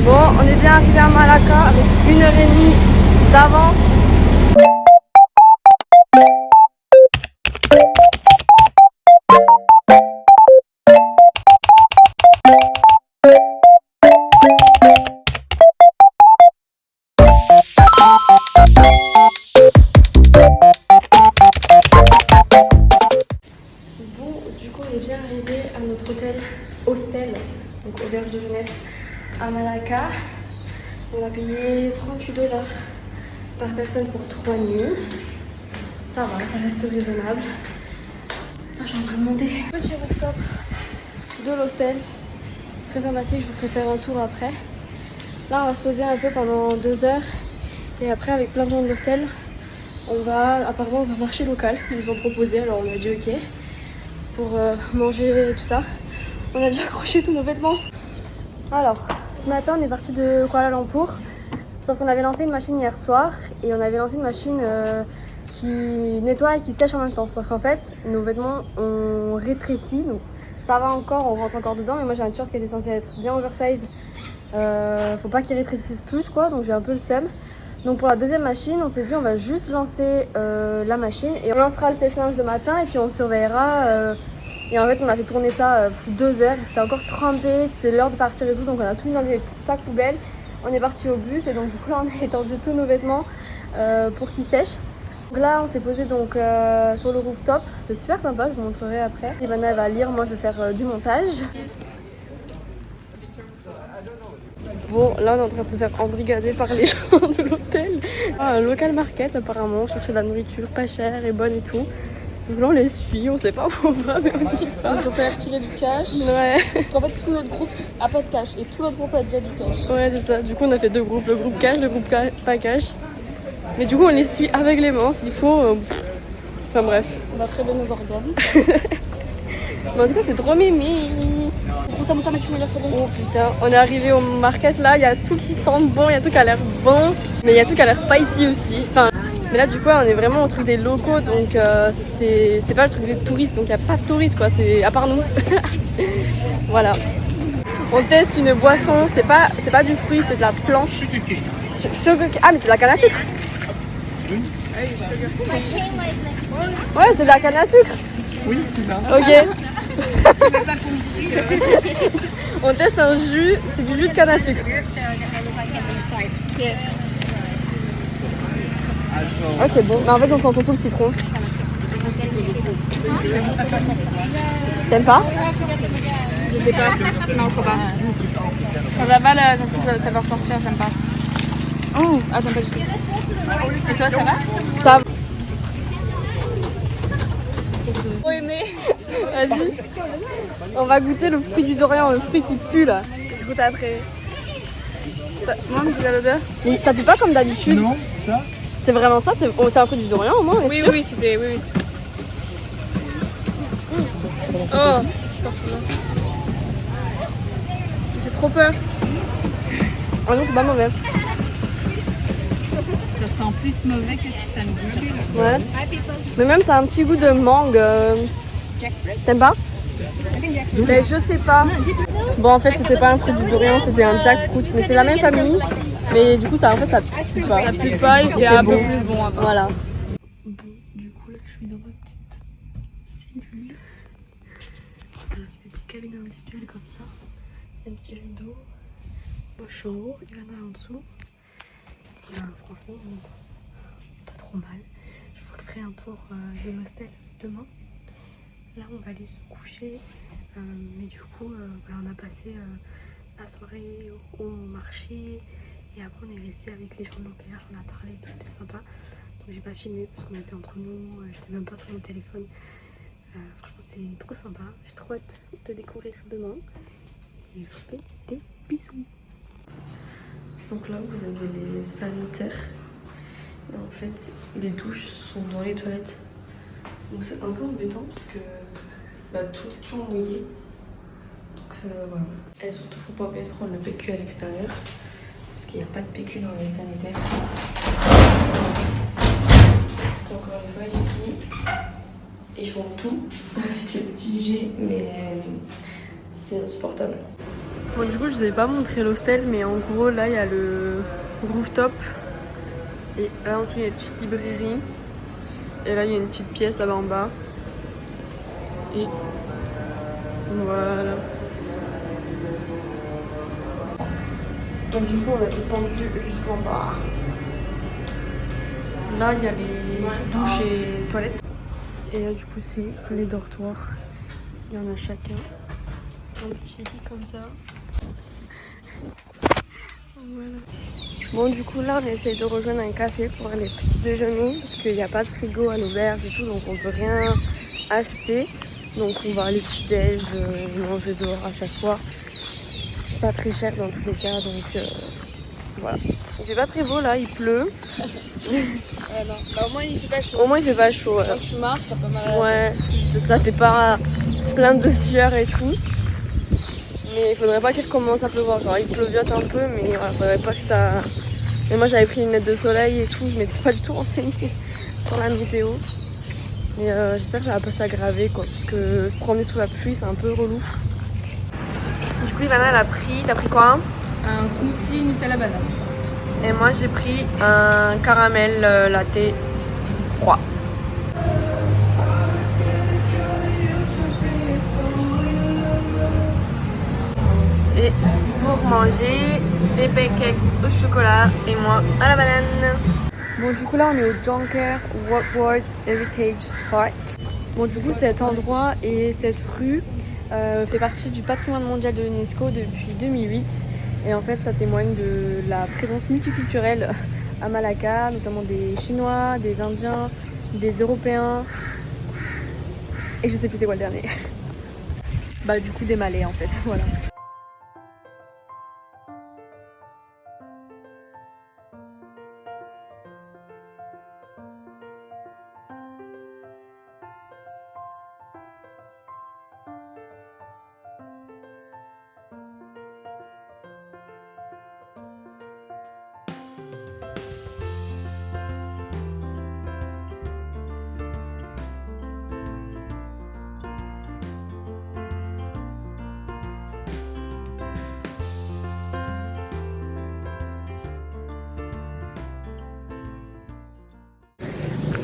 Bon, on est bien arrivé à Malacca avec 1h30 d'avance. Bon, du coup, on est bien arrivé à notre hostel, donc auberge de jeunesse à Malacca. On a payé 38$ par personne pour 3 nuits. Ça va, ça reste raisonnable. Là, je suis en train de monter. Petit rooftop de l'hostel. Très sympathique, je vous ferai faire un tour après. Là, on va se poser un peu pendant 2 heures. Et après, avec plein de gens de l'hostel, on va apparemment dans un marché local. Ils nous ont proposé, alors on a dit ok. Pour manger et tout ça. On a déjà accroché tous nos vêtements. Alors, ce matin, on est parti de Kuala Lumpur. Sauf qu'on avait lancé une machine hier soir. Et on avait lancé une machine qui nettoie et qui sèche en même temps. Sauf qu'en fait, nos vêtements ont rétréci. Donc ça va encore, on rentre encore dedans. Mais moi j'ai un t-shirt qui était censé être bien oversize. Faut pas qu'il rétrécisse plus quoi. Donc j'ai un peu le seum. Donc pour la deuxième machine, on s'est dit on va juste lancer la machine. Et on lancera le sèche-linge le matin et puis on surveillera. Et en fait on a fait tourner ça pour 2 heures. C'était encore trempé, c'était l'heure de partir et tout. Donc on a tout mis dans des sacs poubelles. On est parti au bus et donc du coup là on a étendu tous nos vêtements pour qu'ils sèchent. Donc là on s'est posé donc sur le rooftop, c'est super sympa, je vous montrerai après. Ivana elle va lire, moi je vais faire du montage. Bon là on est en train de se faire embrigader par les gens de l'hôtel. Un local market apparemment, on cherchait de la nourriture pas chère et bonne et tout. Donc là on les suit, on sait pas où on va mais on y va. On est censé retirer du cash. Ouais. Parce qu'en fait tout notre groupe a pas de cash et tout l'autre groupe a déjà du cash. Ouais c'est ça, du coup on a fait 2 groupes, le groupe cash, le groupe pas cash. Mais du coup on les suit avec les mains s'il faut. Enfin bref. On va traiter nos organes. Mais en tout cas c'est trop mimi. Oh putain, on est arrivé au market là, il y a tout qui sent bon, il y a tout qui a l'air bon. Mais il y a tout qui a l'air spicy aussi. Enfin, mais là du coup on est vraiment au truc des locaux donc c'est pas le truc des touristes. Donc il n'y a pas de touristes quoi, c'est à part nous. Voilà. On teste une boisson, c'est pas du fruit, c'est de la plante. Ah mais c'est de la canne à sucre. Ouais c'est de la canne à sucre. Oui, c'est ça. Ok. On teste un jus, c'est du jus de canne à sucre. Ouais c'est bon, mais en fait on sent surtout le citron. T'aimes pas? Je sais pas. Non, faut pas. Quand j'avale, ça va ressortir, j'aime pas. Oh, ah, j'aime pas du tout. Et toi, ça va? Ça va. Trop aimé. Vas-y. On va goûter le fruit du Dorian, le fruit qui pue là. Je goûte après. Moi, vous avez l'odeur? Mais ça pue pas comme d'habitude. Non, c'est ça. C'est vraiment ça, c'est un fruit du Dorian au moins, on est sûr. Oui, c'était. Oui. Oh, j'ai trop peur. Ah non, c'est pas mauvais. Ça sent plus mauvais que ce que ça me dit. Ouais. Mais même ça a un petit goût de mangue. T'aimes pas? Mais je sais pas. Bon en fait c'était pas un fruit du Dorian, c'était un jackfruit. Mais c'est la même famille. Mais du coup ça en fait ça pue pas. Ça pue pas et c'est un peu plus bon après. Voilà. Bon, du coup là je suis dans ma petite cellule. C'est des petites cabines individuelles comme ça. Un petit rideau. Moi je suis en haut, il y en a en dessous. Franchement, pas trop mal. Je vous ferai un tour de l'hostel demain. Là on va aller se coucher. Mais du coup voilà, on a passé la soirée au marché. Et après on est resté avec les gens de l'auberge, on a parlé, tout c'était sympa. Donc j'ai pas filmé parce qu'on était entre nous, j'étais même pas sur mon téléphone. Franchement c'est trop sympa, j'ai trop hâte de découvrir demain. Et je vous fais des bisous. Donc là vous avez les sanitaires. Et en fait les douches sont dans les toilettes. Donc c'est un peu embêtant parce que tout est toujours mouillé. Donc voilà. Et surtout faut pas oublier de prendre le PQ à l'extérieur. Parce qu'il n'y a pas de PQ dans les sanitaires. Parce qu'encore une fois ici, ils font tout avec le petit G, mais c'est insupportable. Bon, du coup, je vous ai pas montré l'hostel, mais en gros, là, il y a le rooftop. Et là, en dessous, il y a une petite librairie. Et là, il y a une petite pièce là-bas en bas. Et voilà. Donc, du coup, on a descendu jusqu'en bas. Là, il y a les douches et toilettes. Et là, du coup, c'est les dortoirs. Il y en a chacun un petit lit comme ça. Voilà. Bon, du coup, là, on essaie de rejoindre un café pour les petits déjeuners parce qu'il n'y a pas de frigo à l'auberge et tout, donc on peut rien acheter. Donc, on va aller petit-déj, manger dehors à chaque fois. C'est pas très cher dans tous les cas, donc voilà. Il fait pas très beau là, il pleut. Non. Bah, au moins il fait pas chaud. Au moins, il fait pas chaud. Quand tu marches, t'as pas mal à la Ouais, c'est ça, t'es pas plein de sueur et tout. Mais il faudrait pas qu'il recommence à pleuvoir. Genre, il pleuviote un peu, mais voilà, faudrait pas que ça. Et moi, j'avais pris une lunette de soleil et tout, je m'étais pas du tout renseignée sur la météo. Et j'espère que ça va pas s'aggraver quoi, parce que se promener sous la pluie, c'est un peu relou. Du coup, Ivana, elle a pris. T'as pris quoi? Un smoothie Nutella banane. Et moi, j'ai pris un caramel latte froid. Et pour manger, des pancakes au chocolat et moi à la banane. Bon, du coup, là, on est au Jonker World Heritage Park. Bon, du coup, cet endroit et cette rue fait partie du patrimoine mondial de l'UNESCO depuis 2008. Et en fait, ça témoigne de la présence multiculturelle à Malacca, notamment des Chinois, des Indiens, des Européens. Et je sais plus c'est quoi le dernier. Bah, du coup, des Malais en fait, voilà.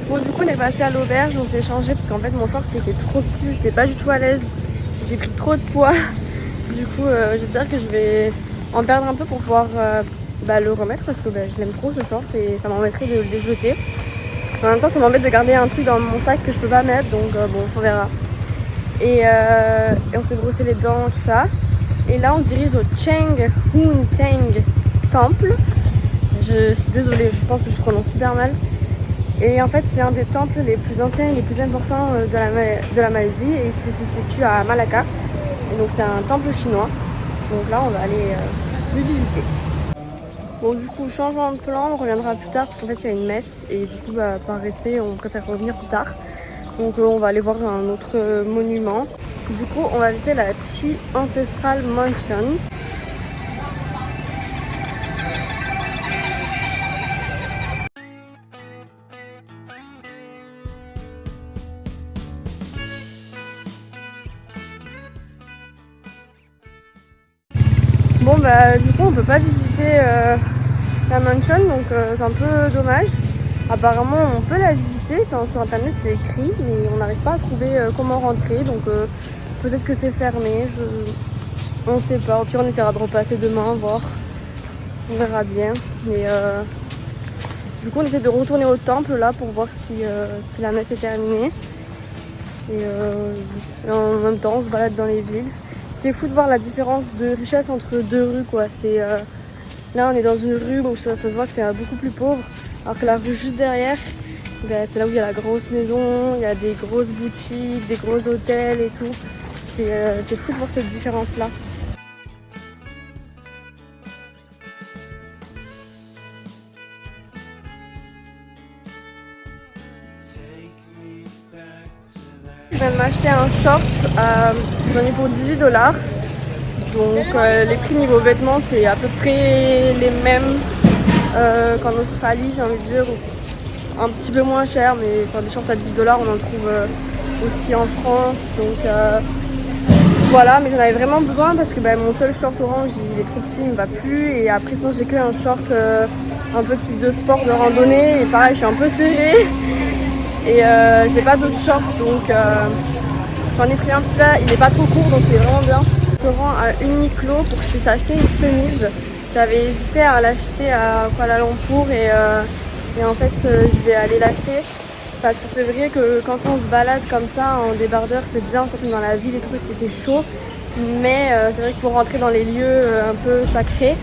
Bon, du coup, on est passé à l'auberge, on s'est changé parce qu'en fait, mon short il était trop petit, j'étais pas du tout à l'aise. J'ai pris trop de poids. Du coup, j'espère que je vais en perdre un peu pour pouvoir le remettre parce que je l'aime trop ce short et ça m'embêterait de le déjeter. En même temps, ça m'embête de garder un truc dans mon sac que je peux pas mettre, donc bon, on verra. Et on s'est brossé les dents, tout ça. Et là, on se dirige au Cheng Hun Teng Temple. Je suis désolée, je pense que je prononce super mal. Et en fait, c'est un des temples les plus anciens et les plus importants de la Malaisie et il se situe à Malacca. Et donc, c'est un temple chinois. Donc là, on va aller le visiter. Bon, du coup, changeant de plan, on reviendra plus tard parce qu'en fait, il y a une messe et du coup, par respect, on préfère revenir plus tard. Donc, on va aller voir un autre monument. Du coup, on va visiter la Chi Ancestral Mansion. Bon du coup on peut pas visiter la mansion donc c'est un peu dommage. Apparemment on peut la visiter, enfin, sur internet c'est écrit mais on n'arrive pas à trouver comment rentrer donc peut-être que c'est fermé, on sait pas. Au pire on essaiera de repasser demain, voir, on verra bien. Mais du coup on essaie de retourner au temple là pour voir si la messe est terminée. Et en même temps on se balade dans les villes. C'est fou de voir la différence de richesse entre deux rues quoi. C'est là on est dans une rue où ça se voit que c'est beaucoup plus pauvre, alors que la rue juste derrière, c'est là où il y a la grosse maison, il y a des grosses boutiques, des gros hôtels et tout. C'est fou de voir cette différence là. Je viens de m'acheter un short, j'en ai pour 18$. Donc les prix niveau vêtements c'est à peu près les mêmes qu'en Australie, j'ai envie de dire, un petit peu moins cher, mais enfin, des shorts à 10$, on en trouve aussi en France. Donc Voilà, mais j'en avais vraiment besoin parce que mon seul short orange il est trop petit, il me va plus. Et après sinon j'ai que un short un peu type de sport, de randonnée. Et pareil, je suis un peu serrée. Et j'ai pas d'autres shorts, donc j'en ai pris un petit là, il est pas trop court, donc il est vraiment bien. Je me rends à Uniqlo pour que je puisse acheter une chemise. J'avais hésité à l'acheter à Kuala Lumpur et en fait je vais aller l'acheter. Parce que c'est vrai que quand on se balade comme ça en débardeur, c'est bien quand on est dans la ville et tout parce qu'il fait chaud. Mais c'est vrai que pour rentrer dans les lieux un peu sacrés,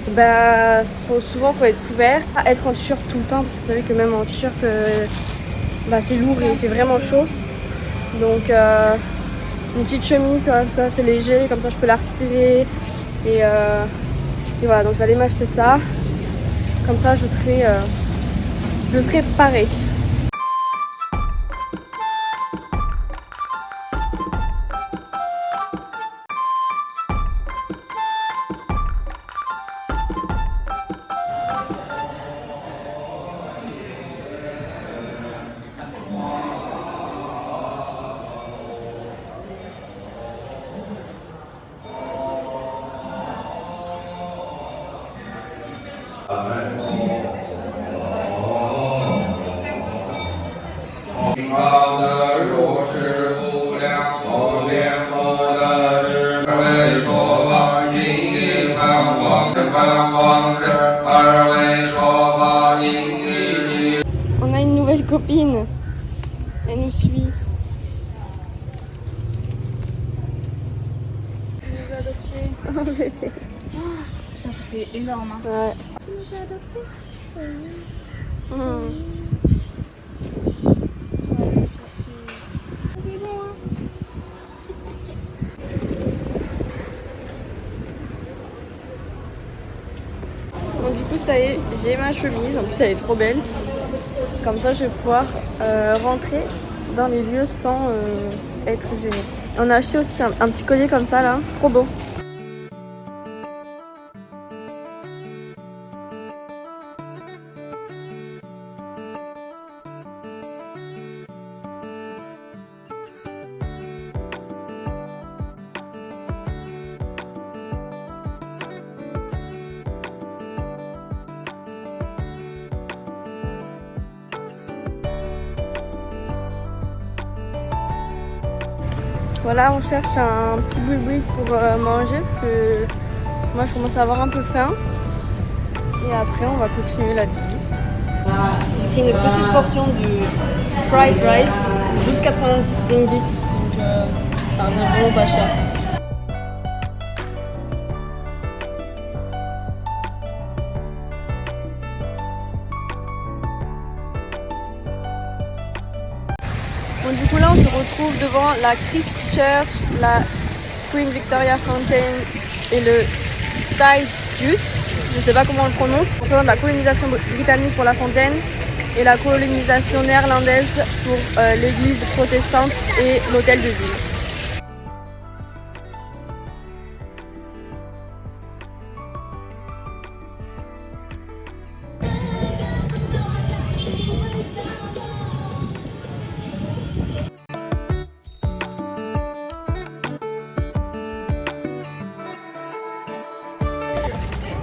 souvent faut être couvert. Pas être en t-shirt tout le temps parce que c'est vrai que même en t-shirt c'est lourd et il fait vraiment chaud. Donc une petite chemise, ça c'est léger, comme ça je peux la retirer. Et voilà, donc je vais aller m'acheter ça. Comme ça je serai parée. On a une nouvelle copine, elle nous suit. Tu nous as adoptés. Putain, ça fait énorme. Hein. Ouais. Tu nous as adoptés. C'est bon, hein. Donc du coup ça y est, j'ai ma chemise, en plus elle est trop belle. Comme ça je vais pouvoir rentrer dans les lieux sans être gênée. On a acheté aussi un petit collier comme ça là, trop beau. Voilà, on cherche un petit boui-boui pour manger parce que moi je commence à avoir un peu faim. Et après on va continuer la visite. J'ai pris une petite portion de fried rice, 12,90 ringgit. Donc ça revient vraiment pas cher. Bon, du coup là on se retrouve devant la Christchurch, la Queen Victoria Fountain et le Stygius, je ne sais pas comment on le prononce. On présente la colonisation britannique pour la fontaine et la colonisation néerlandaise pour l'église protestante et l'hôtel de ville.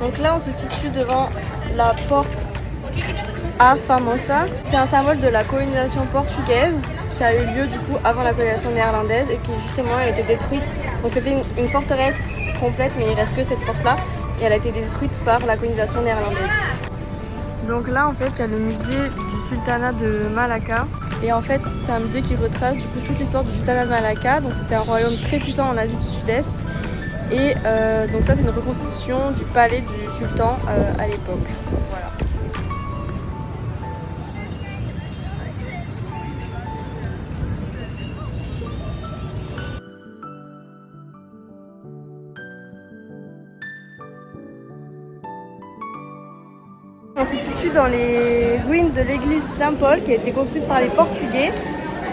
Donc là on se situe devant la porte A Famosa. C'est un symbole de la colonisation portugaise qui a eu lieu du coup avant la colonisation néerlandaise et qui justement a été détruite. Donc c'était une forteresse complète mais il reste que cette porte là et elle a été détruite par la colonisation néerlandaise. Donc là en fait il y a le musée du sultanat de Malacca et en fait c'est un musée qui retrace du coup toute l'histoire du sultanat de Malacca. Donc c'était un royaume très puissant en Asie du Sud-Est. Et donc ça c'est une reconstitution du palais du sultan à l'époque. Voilà. On se situe dans les ruines de l'église Saint-Paul qui a été construite par les Portugais,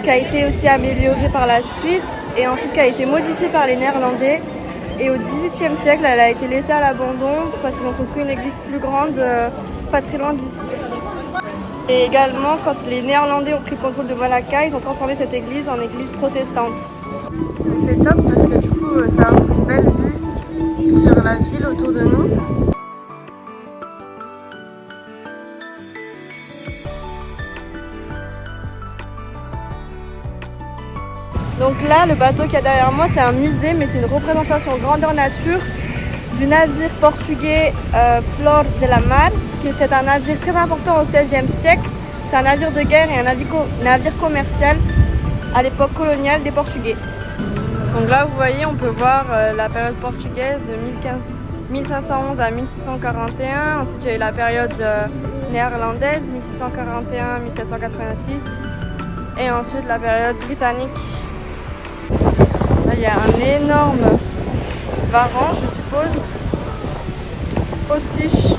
qui a été aussi améliorée par la suite et ensuite qui a été modifiée par les Néerlandais. Et au XVIIIe siècle, elle a été laissée à l'abandon parce qu'ils ont construit une église plus grande, pas très loin d'ici. Et également, quand les Néerlandais ont pris le contrôle de Malacca, ils ont transformé cette église en église protestante. C'est top parce que ça offre une belle vue sur la ville autour de nous. Donc là, le bateau qu'il y a derrière moi, c'est un musée, mais c'est une représentation grandeur nature du navire portugais Flor de la Mar, qui était un navire très important au XVIe siècle. C'est un navire de guerre et un navire commercial à l'époque coloniale des Portugais. Donc là, vous voyez, on peut voir la période portugaise de 1511 à 1641. Ensuite, il y a eu la période néerlandaise, 1641-1786. Et ensuite, la période britannique. Là, il y a un énorme varan, je suppose. Postiche.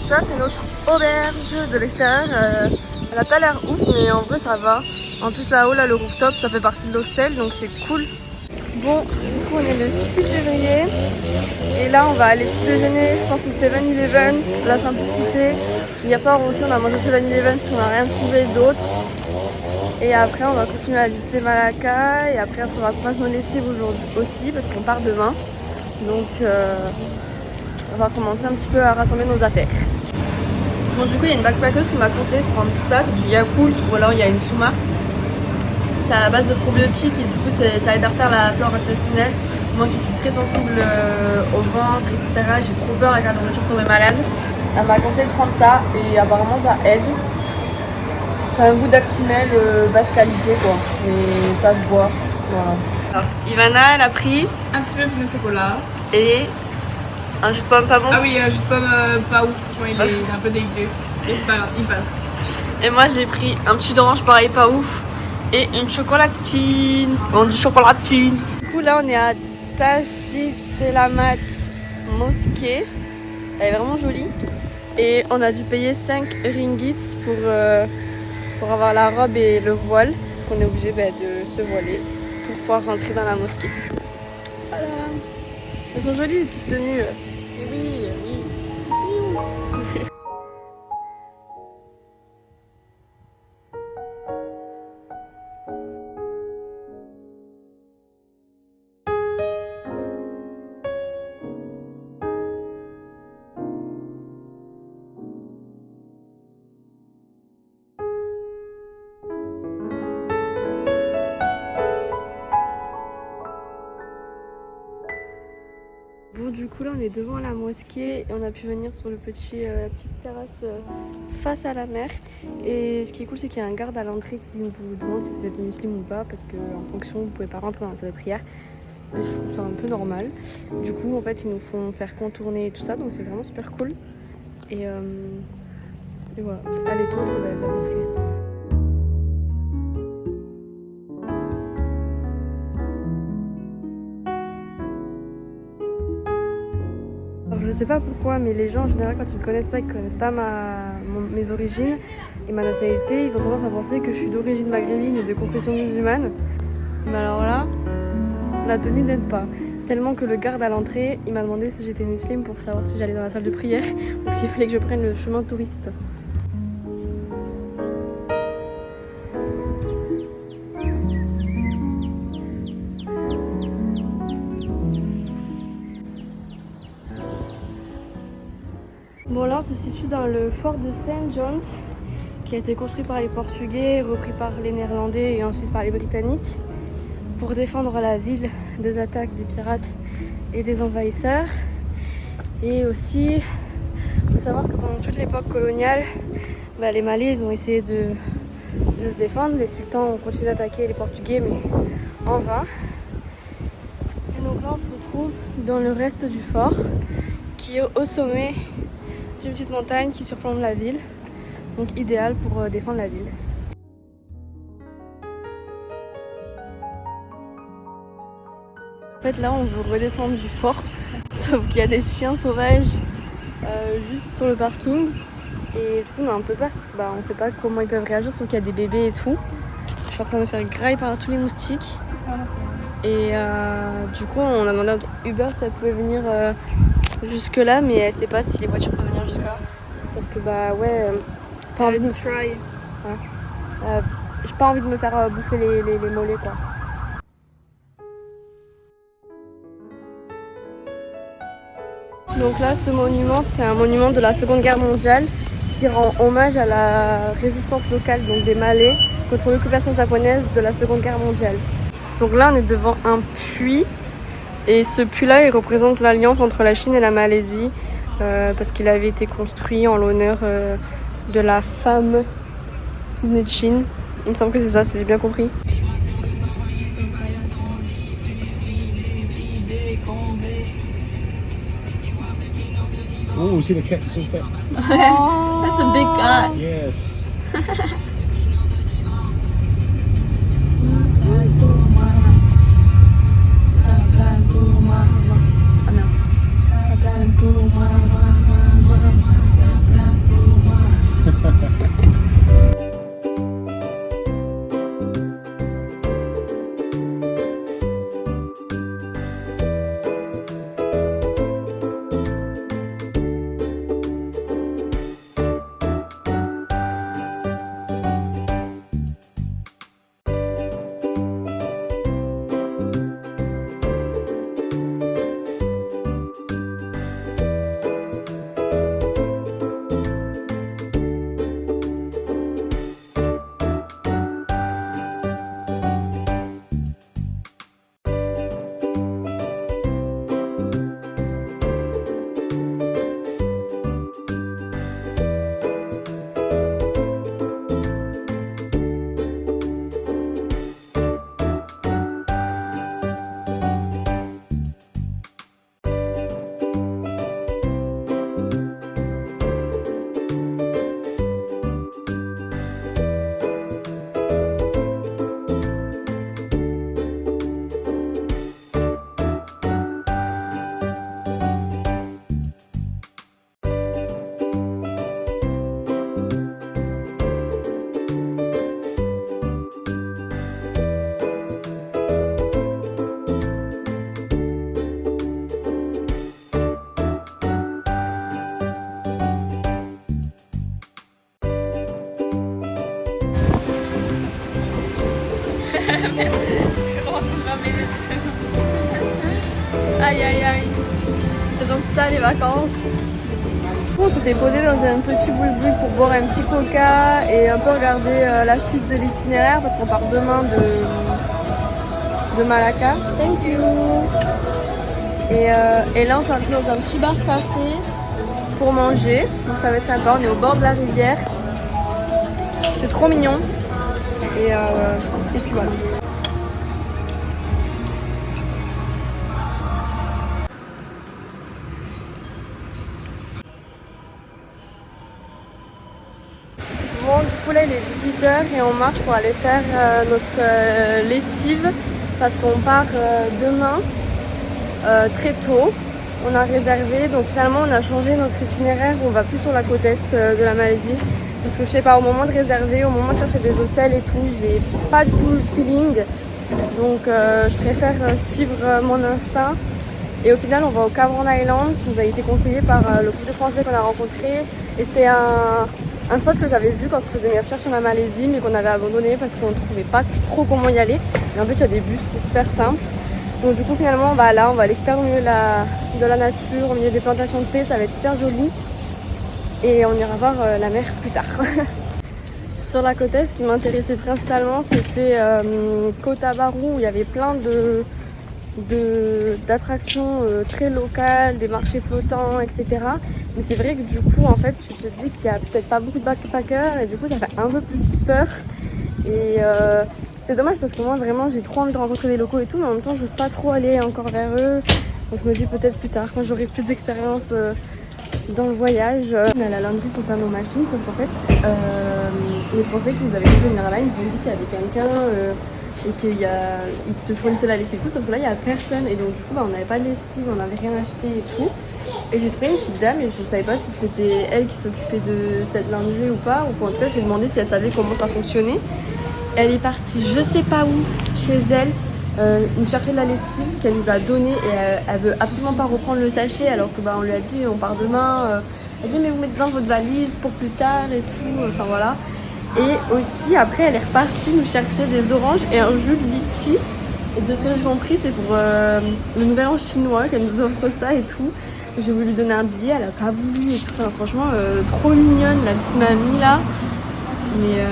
Ça, c'est notre auberge de l'extérieur. Elle a pas l'air ouf, mais en vrai, ça va. En plus, là-haut, là, le rooftop, ça fait partie de l'hostel, donc c'est cool. Bon, du coup, on est le 6 février. Et là, on va aller petit déjeuner, je pense, au 7-Eleven, la simplicité. Hier soir aussi, on a mangé au 7-Eleven, on n'a rien trouvé d'autre. Et après, on va continuer à visiter Malacca. Et après, il faudra qu'on fasse nos lessives aujourd'hui aussi, parce qu'on part demain. Donc, on va commencer un petit peu à rassembler nos affaires. Bon, du coup, il y a une backpackeuse qui m'a conseillé de prendre ça. C'est du Yakult, ou alors il y a une sous-marque. C'est à base de probiotiques et du coup, ça aide à refaire la flore intestinale. Moi qui suis très sensible au ventre, etc., j'ai trop peur avec la nourriture pour tomber malade. Elle m'a conseillé de prendre ça et apparemment ça aide. C'est un goût d'actimel basse qualité quoi, mais ça se boit. Voilà. Alors, Ivana, elle a pris Un petit peu plus de chocolat. et un jus de pomme pas bon. Ah oui, jus de pomme pas ouf, franchement il est un peu dégueu. Mais c'est pas grave, il passe. Et moi j'ai pris un petit d'orange pareil pas ouf et une chocolatine. Bon, du chocolatine. Du coup là on est à Taji Selamat Mosquée. Elle est vraiment jolie. Et on a dû payer 5 ringgits pour avoir la robe et le voile. Parce qu'on est obligé de se voiler pour pouvoir rentrer dans la mosquée. Voilà. Elles sont jolies les petites tenues. Oui, oui. Bon, du coup là on est devant la mosquée et on a pu venir sur la petite terrasse face à la mer. Et ce qui est cool, c'est qu'il y a un garde à l'entrée qui vous demande si vous êtes musulman ou pas, parce qu'en fonction vous pouvez pas rentrer dans la salle de prière. Et je trouve ça un peu normal. Du coup en fait ils nous font faire contourner et tout ça, donc c'est vraiment super cool. Et voilà, elle est trop belle la mosquée. Alors, je sais pas pourquoi, mais les gens en général quand ils me connaissent pas, ils connaissent pas mes origines et ma nationalité, ils ont tendance à penser que je suis d'origine maghrébine et de confession musulmane. Mais alors là, la tenue n'aide pas. Tellement que le garde à l'entrée, il m'a demandé si j'étais musulmane pour savoir si j'allais dans la salle de prière ou s'il fallait que je prenne le chemin touriste. Bon, là on se situe dans le fort de St. John's qui a été construit par les Portugais, repris par les Néerlandais et ensuite par les Britanniques pour défendre la ville des attaques des pirates et des envahisseurs. Et aussi, il faut savoir que pendant toute l'époque coloniale, les Malais ils ont essayé de se défendre. Les sultans ont continué d'attaquer les Portugais mais en vain. Et donc là on se retrouve dans le reste du fort qui est au sommet d'une petite montagne qui surplombe la ville, donc idéal pour défendre la ville. En fait là on veut redescendre du fort, sauf qu'il y a des chiens sauvages juste sur le parking et du coup on a un peu peur parce que on sait pas comment ils peuvent réagir, sauf qu'il y a des bébés et tout. Je suis en train de me faire grailler par tous les moustiques et du coup on a demandé à notre Uber si elle pouvait venir jusque là, mais elle sait pas si les voitures peuvent venir jusque là parce que pas envie de... try. j'ai pas envie de me faire bouffer les mollets quoi. Donc là, ce monument, c'est un monument de la Seconde Guerre mondiale qui rend hommage à la résistance locale, donc des Malais, contre l'occupation japonaise de la Seconde Guerre mondiale. Donc là, on est devant un puits. Et ce puits-là, il représente l'alliance entre la Chine et la Malaisie parce qu'il avait été construit en l'honneur de la femme qui venait de Chine. Il me semble que c'est ça, si j'ai bien compris. Oh, see the cat, so fat. Oh, that's a big cat. Yes. Aïe aïe aïe. C'est donc ça les vacances. On s'était posé dans un petit boule-boule pour boire un petit coca et un peu regarder la suite de l'itinéraire parce qu'on part demain de Malacca. Thank you. Et là on s'est dans un petit bar café pour manger. Donc ça va être sympa, on est au bord de la rivière. C'est trop mignon. Et puis voilà. Bon, du coup là il est 18h et on marche pour aller faire notre lessive parce qu'on part demain très tôt. On a réservé, donc finalement on a changé notre itinéraire, on va plus sur la côte est de la Malaisie. Parce que je sais pas, au moment de réserver, au moment de chercher des hostels et tout, j'ai pas du tout le feeling. Donc je préfère suivre mon instinct. Et au final on va au Cameron Island qui nous a été conseillé par le groupe de Français qu'on a rencontré. Et c'était un spot que j'avais vu quand je faisais mes recherches sur la Malaisie mais qu'on avait abandonné parce qu'on ne trouvait pas trop comment y aller. Et en fait il y a des bus, c'est super simple. Donc du coup finalement on va là, on va aller super au milieu de la nature, au milieu des plantations de thé, ça va être super joli. Et on ira voir la mer plus tard. Sur la côte est, ce qui m'intéressait principalement c'était Kota Baru où il y avait plein d'attractions très locales, des marchés flottants, etc. Mais c'est vrai que du coup en fait tu te dis qu'il n'y a peut-être pas beaucoup de backpackers et du coup ça fait un peu plus peur. Et c'est dommage parce que moi vraiment j'ai trop envie de rencontrer des locaux et tout, mais en même temps j'ose pas trop aller encore vers eux. Donc je me dis peut-être plus tard quand j'aurai plus d'expérience dans le voyage. On a la lingerie pour faire nos machines, sauf qu'en fait les Français qui nous avaient dit venir là, ils nous ont dit qu'il y avait quelqu'un et qu'ils te fournissaient la lessive et tout, sauf que là il n'y a personne et donc du coup on n'avait pas de lessive, on n'avait rien acheté et tout. Et j'ai trouvé une petite dame et je savais pas si c'était elle qui s'occupait de cette lingerie ou pas, ou en tout cas je lui ai demandé si elle savait comment ça fonctionnait. Elle est partie je sais pas où, chez elle, nous chercher de la lessive qu'elle nous a donnée et elle veut absolument pas reprendre le sachet alors que on lui a dit on part demain. Elle a dit mais vous mettez dans votre valise pour plus tard et tout, enfin voilà. Et aussi après elle est repartie nous chercher des oranges et un jus de litchi. Et de ce que j'ai compris c'est pour le nouvel an chinois qu'elle nous offre ça et tout. J'ai voulu lui donner un billet, elle a pas voulu et tout. Enfin, franchement, trop mignonne la petite mamie là. Mais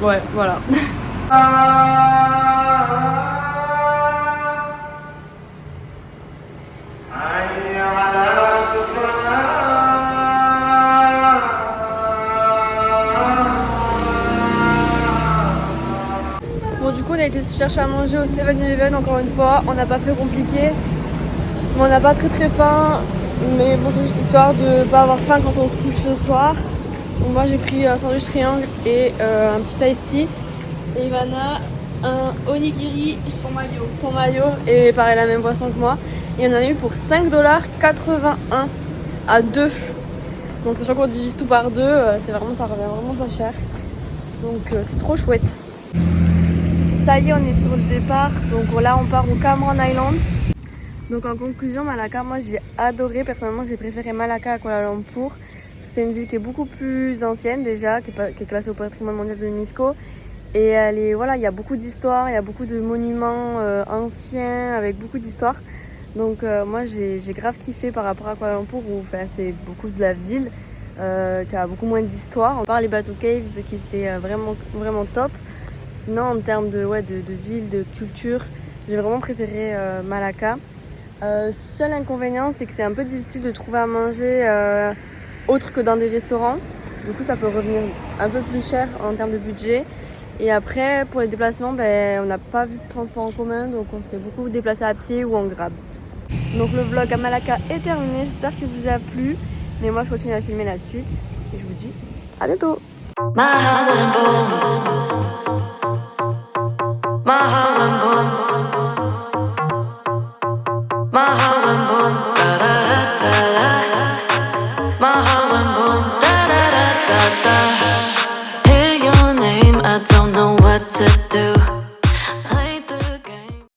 ouais, voilà. Bon, du coup, on a été chercher à manger au 7-Eleven encore une fois. On n'a pas fait compliqué. Mais on n'a pas très faim. Mais bon, c'est juste histoire de pas avoir faim quand on se couche ce soir. Donc moi j'ai pris un sandwich triangle et un petit iced tea. Et Ivana un onigiri ton maillot et pareil la même boisson que moi. Et on en a eu pour 5,81$ à 2. Donc sachant qu'on divise tout par 2, c'est vraiment, ça revient vraiment pas cher. Donc c'est trop chouette. Ça y est, on est sur le départ. Donc là on part au Cameron Island. Donc en conclusion, Malacca, moi j'ai adoré. Personnellement j'ai préféré Malacca à Kuala Lumpur. C'est une ville qui est beaucoup plus ancienne déjà, qui est classée au patrimoine mondial de l'UNESCO. Et elle est, voilà, il y a beaucoup d'histoires, il y a beaucoup de monuments anciens avec beaucoup d'histoires. Donc moi j'ai grave kiffé par rapport à Kuala Lumpur où c'est beaucoup de la ville qui a beaucoup moins d'histoire. On parle des Batu Caves qui étaient vraiment top. Sinon en termes de ville, de culture, j'ai vraiment préféré Malacca. Seul inconvénient c'est que c'est un peu difficile de trouver à manger autre que dans des restaurants. Du coup ça peut revenir un peu plus cher en termes de budget. Et après pour les déplacements, on n'a pas vu de transport en commun, donc on s'est beaucoup déplacé à pied ou en Grab. Donc le vlog à Malacca est terminé, j'espère qu'il vous a plu. Mais moi je continue à filmer la suite et je vous dis à bientôt. Hear your name, I don't know what to do.